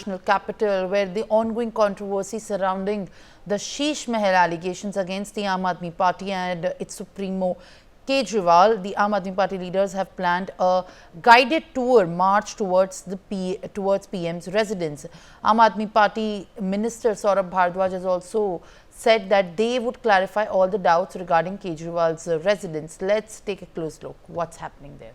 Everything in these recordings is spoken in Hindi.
national capital, where the ongoing controversy surrounding the Sheesh Mahal allegations against the Aam Aadmi Party and its supremo Kejriwal, the Aam Aadmi Party leaders have planned a guided tour march towards PM's residence. Aam Aadmi Party Minister Saurabh Bhardwaj has also said that they would clarify all the doubts regarding Kejriwal's residence. Let's take a close look. What's happening there?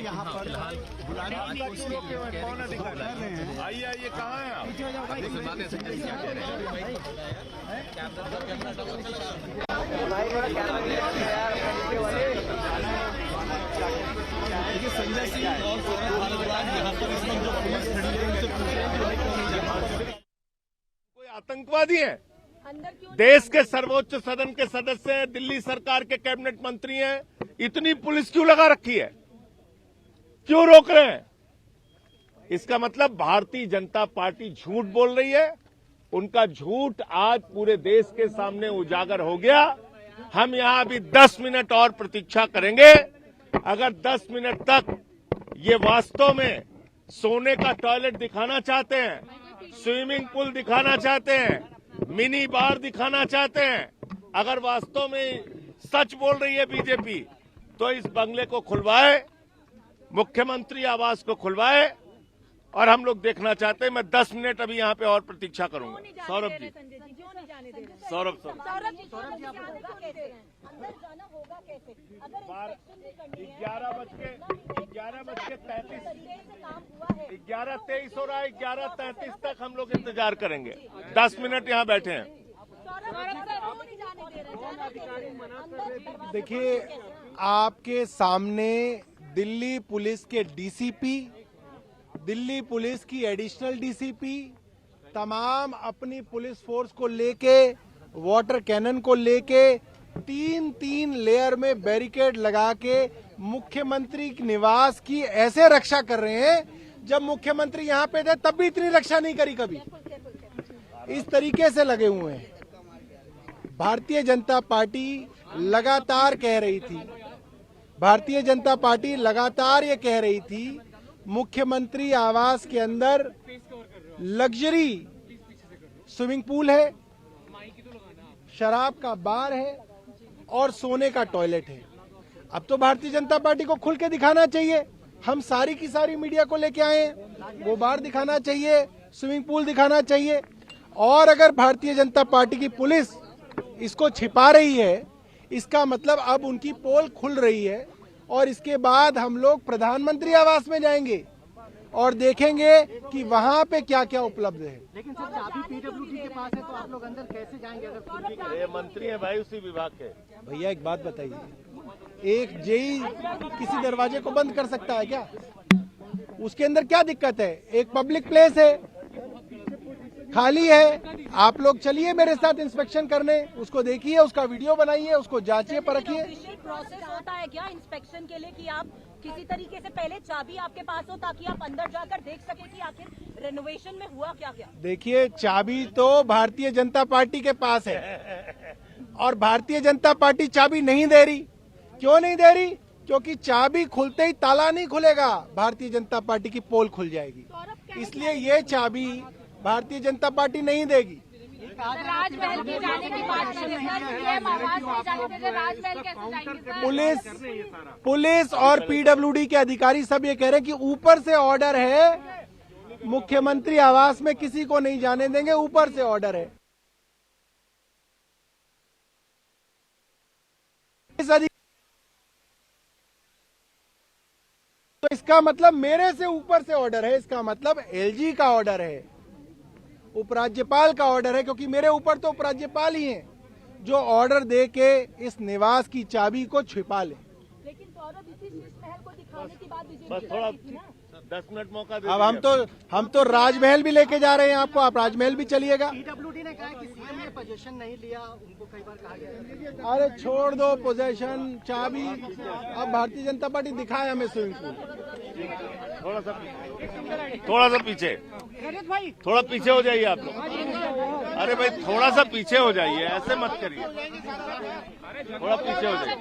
यहाँ पर आइए कहाँ हैं आप? संजय सिंह और सौरभ भारद्वाज यहाँ पर इस वक्त जो पुलिस खड़ी है उनसे पूछ रहे हैं कोई आतंकवादी है? देश के सर्वोच्च सदन के सदस्य हैं, दिल्ली सरकार के कैबिनेट मंत्री हैं, इतनी पुलिस क्यों लगा रखी है? क्यों रोक रहे हैं? इसका मतलब भारतीय जनता पार्टी झूठ बोल रही है। उनका झूठ आज पूरे देश के सामने उजागर हो गया। हम यहां अभी 10 मिनट और प्रतीक्षा करेंगे। अगर 10 मिनट तक ये वास्तव में सोने का टॉयलेट दिखाना चाहते हैं, स्विमिंग पूल दिखाना चाहते हैं, मिनी बार दिखाना चाहते हैं, अगर वास्तव में सच बोल रही है बीजेपी, तो इस बंगले को खुलवाए, मुख्यमंत्री आवास को खुलवाए, और हम लोग देखना चाहते हैं। मैं 10 मिनट अभी यहाँ पे और प्रतीक्षा करूंगा। सौरभ जी, सौरभ 11:23 हो रहा है, 11:33 तक हम लोग इंतजार करेंगे। 10 मिनट यहाँ बैठे हैं। देखिए, आपके सामने दिल्ली पुलिस के डीसीपी, दिल्ली पुलिस की एडिशनल डीसीपी तमाम अपनी पुलिस फोर्स को लेके, वाटर कैनन को लेके 3-3 लेयर में बैरिकेड लगा के मुख्यमंत्री निवास की ऐसे रक्षा कर रहे हैं। जब मुख्यमंत्री यहाँ पे थे तब भी इतनी रक्षा नहीं करी कभी। इस तरीके से लगे हुए हैं। भारतीय जनता पार्टी लगातार कह रही थी, भारतीय जनता पार्टी लगातार ये कह रही थी, मुख्यमंत्री आवास के अंदर लग्जरी स्विमिंग पूल है, शराब का बार है और सोने का टॉयलेट है। अब तो भारतीय जनता पार्टी को खुल के दिखाना चाहिए। हम सारी की सारी मीडिया को लेके आए हैं, वो बार दिखाना चाहिए, स्विमिंग पूल दिखाना चाहिए। और अगर भारतीय जनता पार्टी की पुलिस इसको छिपा रही है, इसका मतलब अब उनकी पोल खुल रही है और इसके बाद हम लोग प्रधानमंत्री आवास में जाएंगे और देखेंगे कि वहां पे क्या क्या उपलब्ध है। लेकिन सर, चाबी पीडब्ल्यूडी के पास है तो आप लोग अंदर कैसे जाएंगे? अगर ये मंत्री है भाई उसी विभाग के। भैया एक बात बताइए, एक जेई किसी दरवाजे को बंद कर सकता है क्या? उसके अंदर क्या दिक्कत है? एक पब्लिक प्लेस है, खाली है। आप लोग चलिए मेरे साथ इंस्पेक्शन करने, उसको देखिए, उसका वीडियो बनाइए, उसको जांचिए, परखिए। प्रोसेस होता है क्या इंस्पेक्शन के लिए कि आप किसी तरीके से पहले चाबी आपके पास हो ताकि आप अंदर जाकर देख सके कि आखिर रेनोवेशन में हुआ क्या क्या? देखिए, चाबी तो भारतीय जनता पार्टी के पास है और भारतीय जनता पार्टी चाबी नहीं दे रही। क्यों नहीं दे रही? क्योंकि चाबी खुलते ही ताला नहीं खुलेगा, भारतीय जनता पार्टी की पोल खुल जाएगी। इसलिए ये चाबी भारतीय जनता पार्टी नहीं देगी। राजमहल के जाने की बात कर रहे हैं, आवास में जाने के राजमहल कैसे जाएंगे? पुलिस और पीडब्ल्यूडी के अधिकारी सब ये कह रहे हैं कि ऊपर से ऑर्डर है, मुख्यमंत्री आवास में किसी को नहीं जाने देंगे, ऊपर से ऑर्डर है। तो इसका मतलब मेरे से ऊपर से ऑर्डर है, इसका मतलब एलजी का ऑर्डर है, उपराज्यपाल का ऑर्डर है, क्योंकि मेरे ऊपर तो उपराज्यपाल ही हैं जो ऑर्डर दे के इस निवास की चाबी को छिपा ले। लेकिन सौरभ, इसी शीश महल को दिखाने की बात बस थोड़ा 10 मिनट मौका दे अब दीजिए। हम तो राजमहल भी लेके जा रहे हैं आपको, आप राजमहल भी चलिएगा। पीडब्ल्यूडी ने कहा कि सीएम ने पोजीशन नहीं लिया, उनको कई बार कहा गया। अरे छोड़ दो पोजीशन, चाबी। अब भारतीय जनता पार्टी दिखाए हमें स्विमिंग पूल। थोड़ा सा पीछे, थोड़ा पीछे हो जाइए आप लोग। अरे भाई थोड़ा सा पीछे हो जाइए, ऐसे मत करिए, थोड़ा पीछे हो जाइए।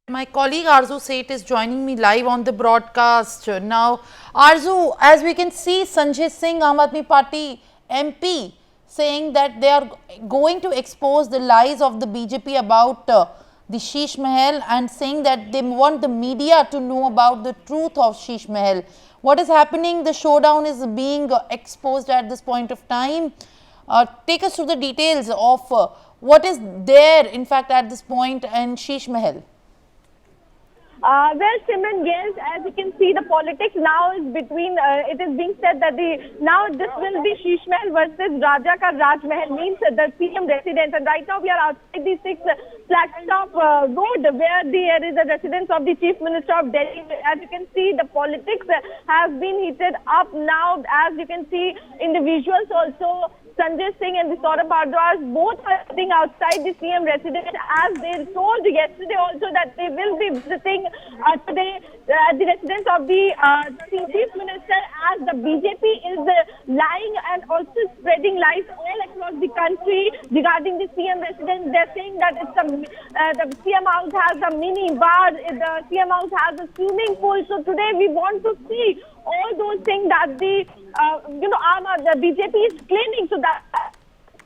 My colleague Arzu Seth is joining me live on the broadcast. Now, Arzu, as we can see, Sanjay Singh, Aam Aadmi Party MP, saying that they are going to expose the lies of the BJP about the Sheesh Mahal and saying that they want the media to know about the truth of Sheesh Mahal. What is happening? The showdown is being exposed at this point of time. Take us through the details of what is there, in fact, at this point in Sheesh Mahal. Well, Simran, yes, as you can see, the politics now is between, it is being said that now this will be Sheesh Mahal versus Raja Ka Raj Mahal, means the CM residence. And right now we are outside the 6 Flagstaff Road, where there is a residence of the Chief Minister of Delhi. As you can see, the politics has been heated up now. As you can see in the visuals also, Sanjay Singh and the Saurabh Bhardwaj both are sitting outside the CM residence, as they told yesterday also that they will be visiting today the residence of the Chief Minister, as the BJP is lying and also spreading lies all across the country regarding the CM residence. They're saying that it's the CM house has a mini bar, the CM house has a swimming pool. So today we want to see all those things that the BJP is claiming. So that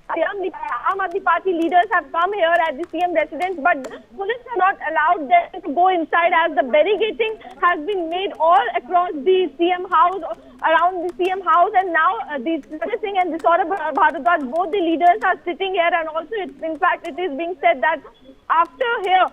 Aam Aadmi Party leaders have come here at the CM residence, but police are not allowed them to go inside, as the barricading has been made all across the CM house, around the CM house. And now the Sanjay Singh and the Saurabh Bhardwaj, both the leaders are sitting here, and also in fact it is being said that after here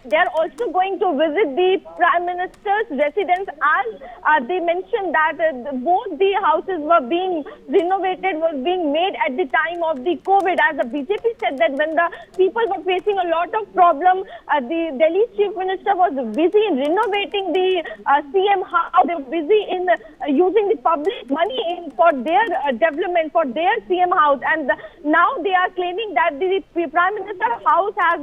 they are also going to visit the Prime Minister's residence, as they mentioned that both the houses were being renovated, was being made at the time of the COVID. As the BJP said that when the people were facing a lot of problem, the Delhi Chief Minister was busy in renovating the CM house. They were busy in using the public money for their development, for their CM house. And now they are claiming that the Prime Minister's house has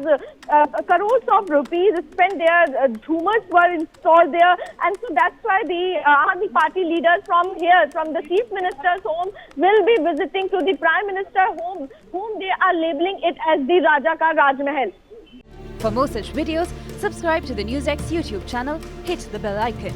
crores of rupees spent there, Zoomers were installed there, and so that's why the Aam Aadmi Party leaders from here, from the Chief Minister's home, will be visiting to the Prime Minister's home, whom they are labeling it as the Raja Ka Raj Mahal. For more such videos, subscribe to the NewsX YouTube channel, hit the bell icon.